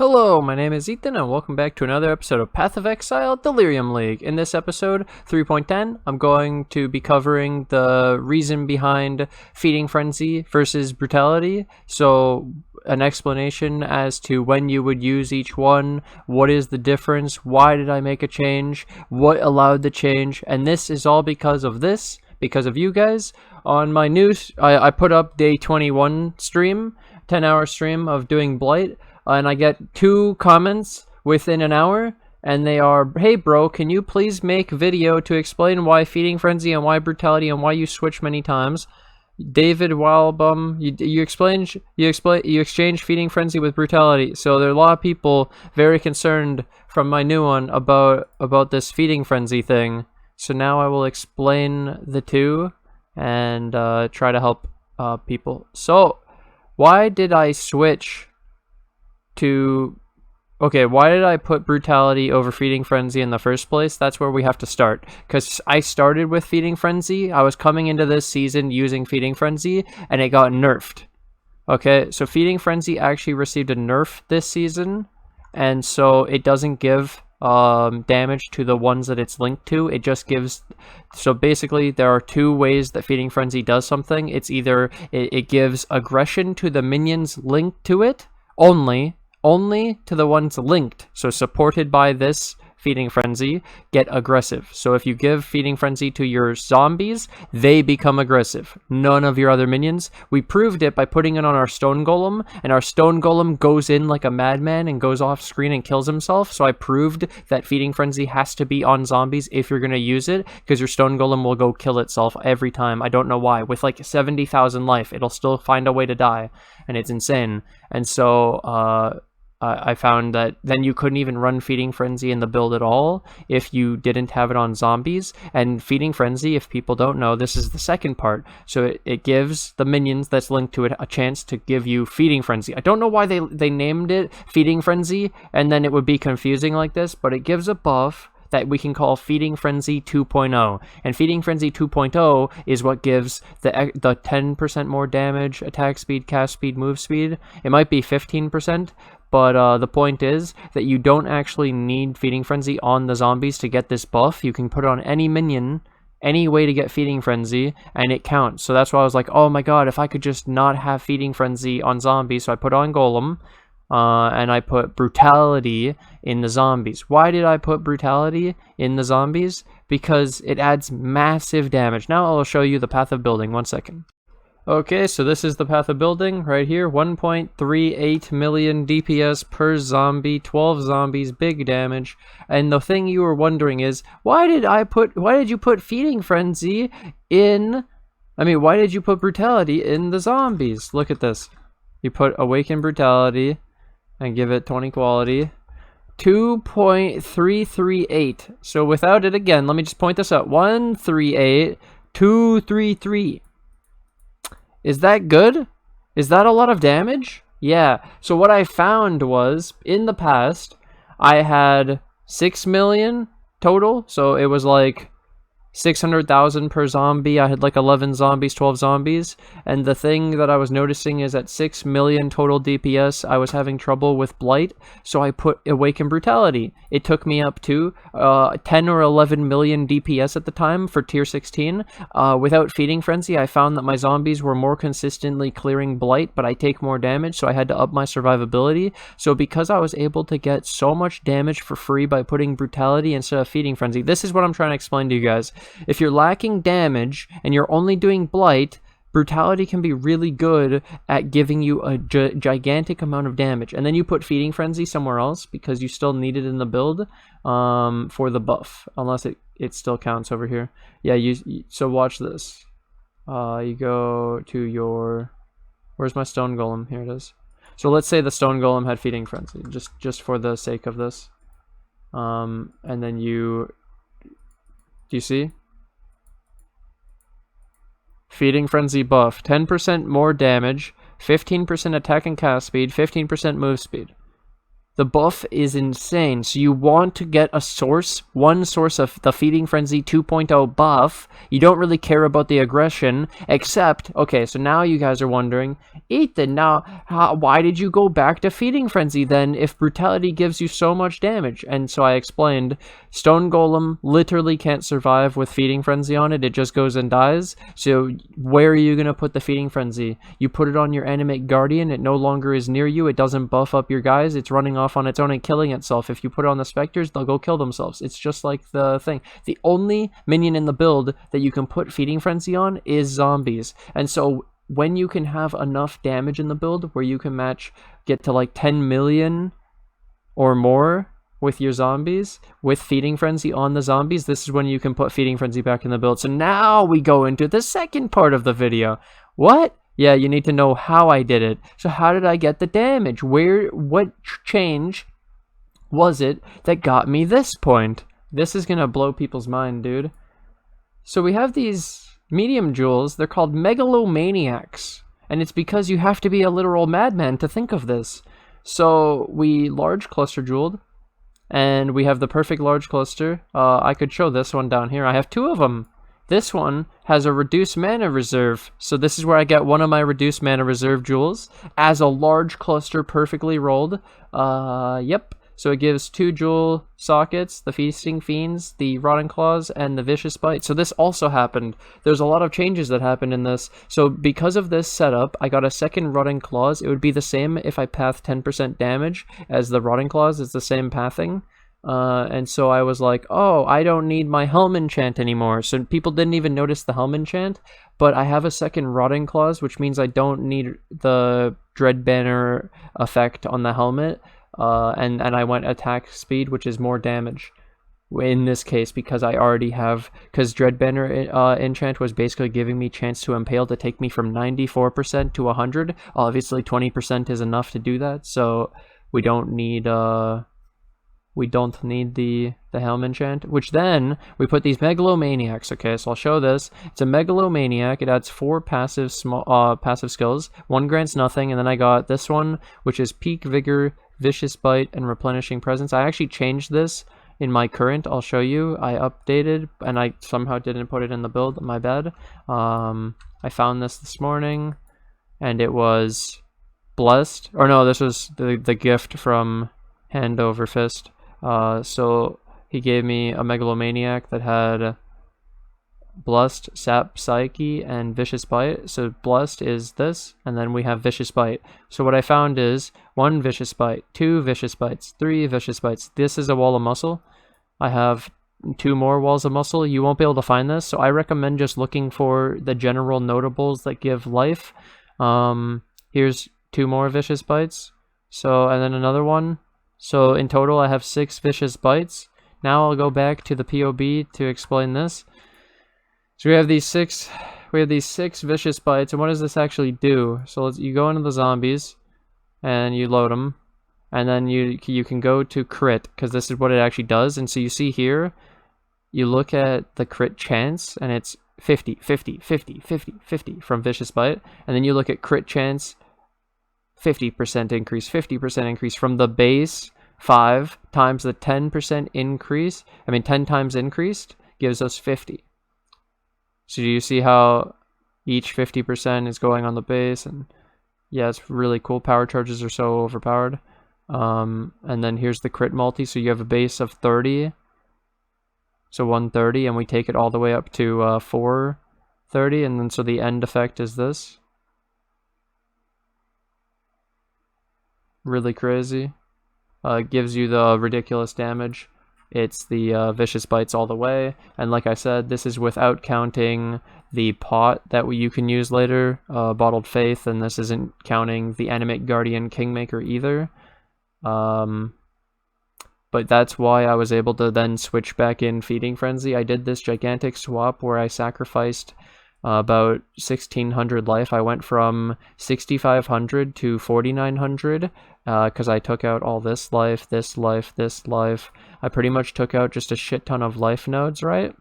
Hello, my name is Ethan, and welcome back to another episode of Path of Exile Delirium League. In this episode, 3.10, I'm going to be covering the reason behind Feeding Frenzy versus Brutality. So, an explanation as to when you would use each one, what is the difference, why did I make a change, what allowed the change, and this is all because of this, because of you guys. On my news, I put up day 21 stream, 10-hour stream of doing Blight. And I get 2 comments within an hour, and they are, "Hey bro, can you please make video to explain why Feeding Frenzy and why Brutality and why you switch many times?" David Wildbum, you exchange Feeding Frenzy with Brutality. So there are a lot of people very concerned from my new one about this Feeding Frenzy thing. So now I will explain the two and try to help people. So why did I switch why did I put Brutality over Feeding Frenzy in the first place? That's where we have to start, because I started with Feeding Frenzy. I was coming into this season using Feeding Frenzy, and it got nerfed. Okay, so Feeding Frenzy actually received a nerf this season, and so it doesn't give damage to the ones that it's linked to. It just gives, so basically there are 2 ways that Feeding Frenzy does something. It's either it gives aggression to the minions linked to it, only to the ones linked, so supported by this Feeding Frenzy, get aggressive. So if you give Feeding Frenzy to your zombies, they become aggressive. None of your other minions. We proved it by putting it on our Stone Golem, and our Stone Golem goes in like a madman and goes off screen and kills himself. So I proved that Feeding Frenzy has to be on zombies if you're going to use it, because your Stone Golem will go kill itself every time. I don't know why. With like 70,000 life, it'll still find a way to die, and it's insane. And so I found that then you couldn't even run Feeding Frenzy in the build at all if you didn't have it on zombies. And Feeding Frenzy, if people don't know, this is the second part. So it gives the minions that's linked to it a chance to give you Feeding Frenzy. I don't know why they named it Feeding Frenzy, and then it would be confusing like this, but it gives a buff that we can call Feeding Frenzy 2.0. And Feeding Frenzy 2.0 is what gives the 10% more damage, attack speed, cast speed, move speed. It might be 15%, but the point is that you don't actually need Feeding Frenzy on the zombies to get this buff. You can put it on any minion, any way to get Feeding Frenzy, and it counts. So that's why I was like, oh my god, if I could just not have Feeding Frenzy on zombies. So I put on Golem, and I put Brutality in the zombies. Why did I put Brutality in the zombies? Because it adds massive damage. Now I'll show you the path of building. 1 second. Okay, so this is the path of building right here. 1.38 million DPS per zombie, 12 zombies, big damage. And the thing you were wondering is, why did you put Feeding Frenzy in, why did you put Brutality in the zombies? Look at this. You put Awaken Brutality and give it 20 quality. 2.338. So without it, again, let me just point this out. 138, 233. Is that good? Is that a lot of damage? Yeah. So what I found was, in the past, I had 6 million total. So it was like 600,000 per zombie. I had like 11 zombies, 12 zombies. And the thing that I was noticing is at 6 million total DPS, I was having trouble with Blight. So I put Awaken Brutality. It took me up to 10 or 11 million DPS at the time for tier 16. Without Feeding Frenzy, I found that my zombies were more consistently clearing Blight, but I take more damage, so I had to up my survivability. So because I was able to get so much damage for free by putting Brutality instead of Feeding Frenzy, this is what I'm trying to explain to you guys. If you're lacking damage and you're only doing Blight, Brutality can be really good at giving you a gigantic amount of damage. And then you put Feeding Frenzy somewhere else because you still need it in the build for the buff, unless it still counts over here. Yeah, so watch this. You go to your... Where's my Stone Golem? Here it is. So let's say the Stone Golem had Feeding Frenzy, just for the sake of this. And then do you see? Feeding Frenzy buff, 10% more damage, 15% attack and cast speed, 15% move speed. The buff is insane. So you want to get a source, one source of the Feeding Frenzy 2.0 buff. You don't really care about the aggression, except, okay, so now you guys are wondering, Ethan, now, why did you go back to Feeding Frenzy then if Brutality gives you so much damage? And so I explained, Stone Golem literally can't survive with Feeding Frenzy on it. It just goes and dies. So where are you going to put the Feeding Frenzy? You put it on your Animate Guardian. It no longer is near you. It doesn't buff up your guys. It's running off on its own and killing itself. If you put it on the Spectres, they'll go kill themselves. It's just like the thing. The only minion in the build that you can put Feeding Frenzy on is zombies. And so when you can have enough damage in the build where you can get to like 10 million or more with your zombies, with Feeding Frenzy on the zombies, this is when you can put Feeding Frenzy back in the build. So now we go into the second part of the video. What? Yeah, you need to know how I did it. So how did I get the damage? What change was it that got me this point? This is gonna blow people's mind, dude. So we have these medium jewels. They're called megalomaniacs. And it's because you have to be a literal madman to think of this. So we large cluster jeweled. And we have the perfect large cluster. I could show this one down here. I have two of them. This one has a reduced mana reserve. So this is where I get one of my reduced mana reserve jewels as a large cluster perfectly rolled. Yep. So it gives 2 jewel sockets, the Feasting Fiends, the Rotting Claws, and the Vicious Bite. So this also happened. There's a lot of changes that happened in this. So because of this setup, I got a second Rotting Claws. It would be the same if I pathed 10% damage as the Rotting Claws. It's the same pathing. And so I was like, oh, I don't need my Helm enchant anymore. So people didn't even notice the Helm enchant, but I have a second Rotting Claws, which means I don't need the Dread Banner effect on the helmet. And I went attack speed, which is more damage in this case because I already have, because Dread Banner enchant was basically giving me chance to impale to take me from 94% to 100. Obviously 20% is enough to do that, so we don't need the Helm enchant, which then we put these megalomaniacs. Okay, so I'll show this. It's a megalomaniac. It adds 4 passive skills. 1 grants nothing, and then I got this one, which is Peak Vigor, Vicious Bite, and Replenishing Presence. I actually changed this in my current. I'll show you. I updated, and I somehow didn't put it in the build. My bad. I found this morning, and it was blessed. Or no, this was the gift from Hand Over Fist. So he gave me a megalomaniac that had Blessed, Sap, Psyche, and Vicious Bite. So Blessed is this, and then we have Vicious Bite. So what I found is 1 Vicious Bite, 2 Vicious Bites, 3 Vicious Bites. This is a wall of muscle. I have 2 more walls of muscle. You won't be able to find this, so I recommend just looking for the general notables that give life. Here's 2 more Vicious Bites. So, and then another one. So in total, I have 6 Vicious Bites. Now I'll go back to the POB to explain this. So we have these 6 Vicious Bites, and what does this actually do? So you go into the zombies, and you load them, and then you can go to crit, because this is what it actually does. And so you see here, you look at the crit chance, and it's 50, 50, 50, 50, 50 from Vicious Bite, and then you look at crit chance, 50% increase, 50% increase from the base 5 times the 10% increase. 10 times increased gives us 50. So do you see how each 50% is going on the base? And yeah, it's really cool. Power charges are so overpowered. And then here's the crit multi. So you have a base of 30. So 130, and we take it all the way up to 430. And then so the end effect is this. Really crazy. It gives you the ridiculous damage. It's the Vicious Bites all the way. And like I said, this is without counting the pot that you can use later, Bottled Faith, and this isn't counting the Animate Guardian Kingmaker either. But that's why I was able to then switch back in Feeding Frenzy. I did this gigantic swap where I sacrificed about 1,600 life. I went from 6,500 to 4,900 because I took out all this life, this life, this life. I pretty much took out just a shit ton of life nodes, right?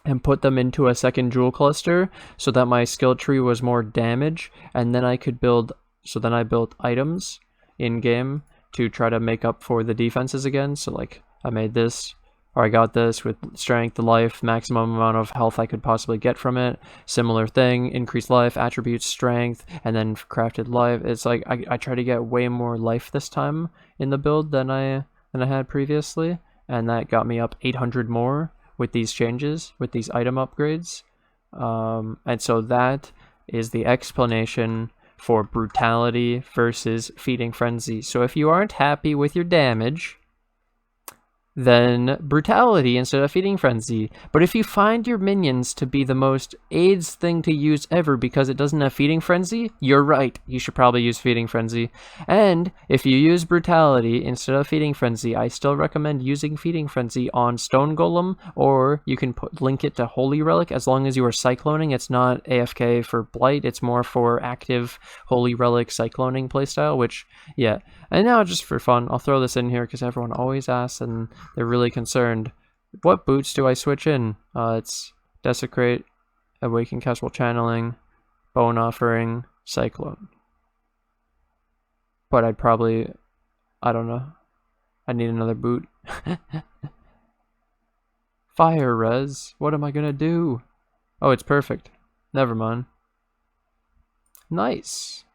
And put them into a second jewel cluster so that my skill tree was more damage, and then I could build, so then I built items in game to try to make up for the defenses again. So like I made this, or I got this with strength, life, maximum amount of health I could possibly get from it. Similar thing, increased life, attributes, strength, and then crafted life. It's like I try to get way more life this time in the build than I had previously, and that got me up 800 more with these changes, with these item upgrades. And so that is the explanation for Brutality versus Feeding Frenzy. So if you aren't happy with your damage, then Brutality instead of Feeding Frenzy. But if you find your minions to be the most AIDS thing to use ever because it doesn't have Feeding Frenzy, you're right. You should probably use Feeding Frenzy. And if you use Brutality instead of Feeding Frenzy, I still recommend using Feeding Frenzy on Stone Golem, or you can link it to Holy Relic as long as you are cycloning. It's not AFK for Blight, it's more for active Holy Relic cycloning playstyle, which, yeah. And now just for fun, I'll throw this in here because everyone always asks and they're really concerned. What boots do I switch in? It's Desecrate, Awaken Casual Channeling, Bone Offering, Cyclone. But I'd probably, I don't know. I need another boot. Fire res. What am I gonna do? Oh, it's perfect. Never mind. Nice.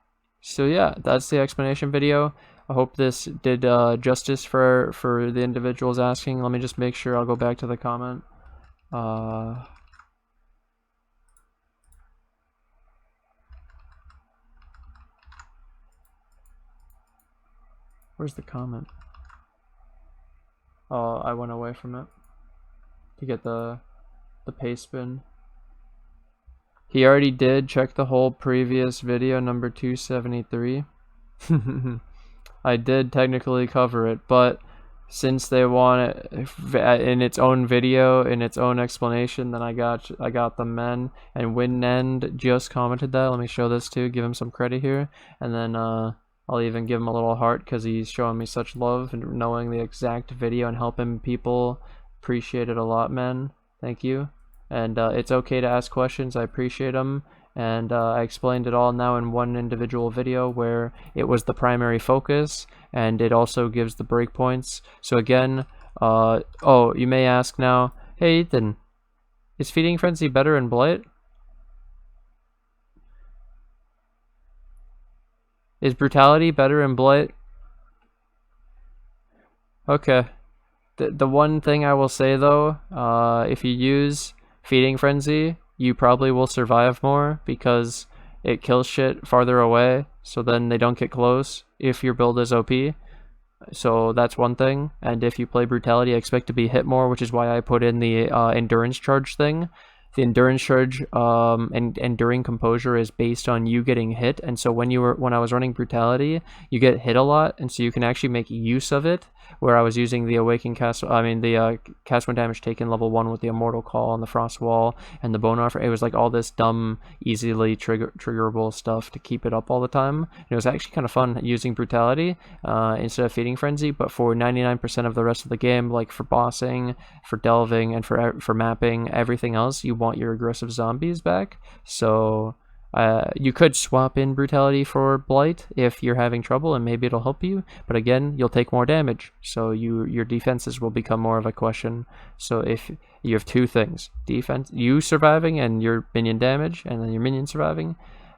So yeah, that's the explanation video. I hope this did justice for the individuals asking. Let me just make sure. I'll go back to the comment. Where's the comment? Oh, I went away from it to get the paste bin. He already did check the whole previous video, number 273. I did technically cover it, but since they want it in its own video, in its own explanation, then I got the men. And Winnend just commented that. Let me show this too. Give him some credit here, and then I'll even give him a little heart because he's showing me such love and knowing the exact video and helping people. Appreciate it a lot, man. Thank you. And it's okay to ask questions. I appreciate them. And I explained it all now in one individual video where it was the primary focus, and it also gives the breakpoints. So again, oh, you may ask now, hey Ethan, is Feeding Frenzy better in Blight? Is Brutality better in Blight? Okay. The one thing I will say though, if you use Feeding Frenzy, you probably will survive more because it kills shit farther away, so then they don't get close if your build is OP. So that's one thing. And if you play Brutality, I expect to be hit more, which is why I put in the endurance charge thing. The endurance charge and enduring composure is based on you getting hit, and so when I was running Brutality, you get hit a lot, and so you can actually make use of it. Where I was using the Awaken cast, cast when damage taken level 1 with the Immortal Call and the Frost Wall and the Bone Offer. It was like all this dumb, easily triggerable stuff to keep it up all the time. And it was actually kind of fun using Brutality instead of Feeding Frenzy, but for 99% of the rest of the game, like for bossing, for delving, and for mapping, everything else, you want your aggressive zombies back. So you could swap in Brutality for Blight if you're having trouble, and maybe it'll help you, but again, you'll take more damage, so your defenses will become more of a question. So if you have two things, defense, you surviving and your minion damage, and then your minion surviving.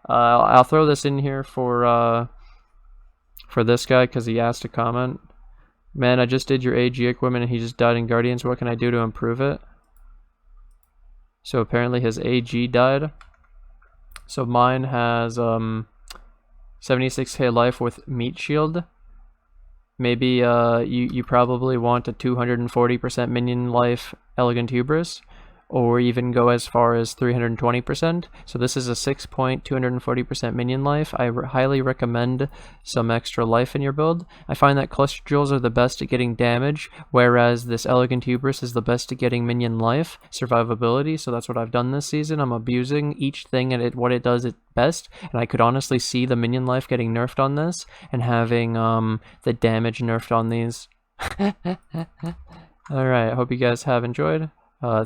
I'll throw this in here for this guy because he asked a comment. Man, I just did your AG equipment and he just died in Guardians. What can I do to improve it? So apparently his AG died. So mine has 76k life with Meat Shield. Maybe you probably want a 240% minion life Elegant Hubris, or even go as far as 320%. So this is a 6.240% minion life. I highly recommend some extra life in your build. I find that Cluster Jewels are the best at getting damage, whereas this Elegant Hubris is the best at getting minion life, survivability. So that's what I've done this season. I'm abusing each thing and what it does at best, and I could honestly see the minion life getting nerfed on this and having the damage nerfed on these. Alright, I hope you guys have enjoyed.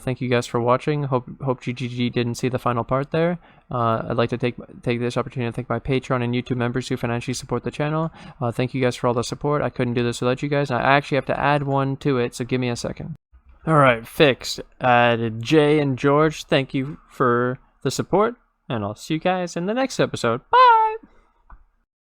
Thank you guys for watching. Hope GGG didn't see the final part there. I'd like to take this opportunity to thank my Patreon and YouTube members who financially support the channel. Thank you guys for all the support. I couldn't do this without you guys. I actually have to add one to it, so give me a second. Alright, fixed. Added Jay and George. Thank you for the support, and I'll see you guys in the next episode. Bye!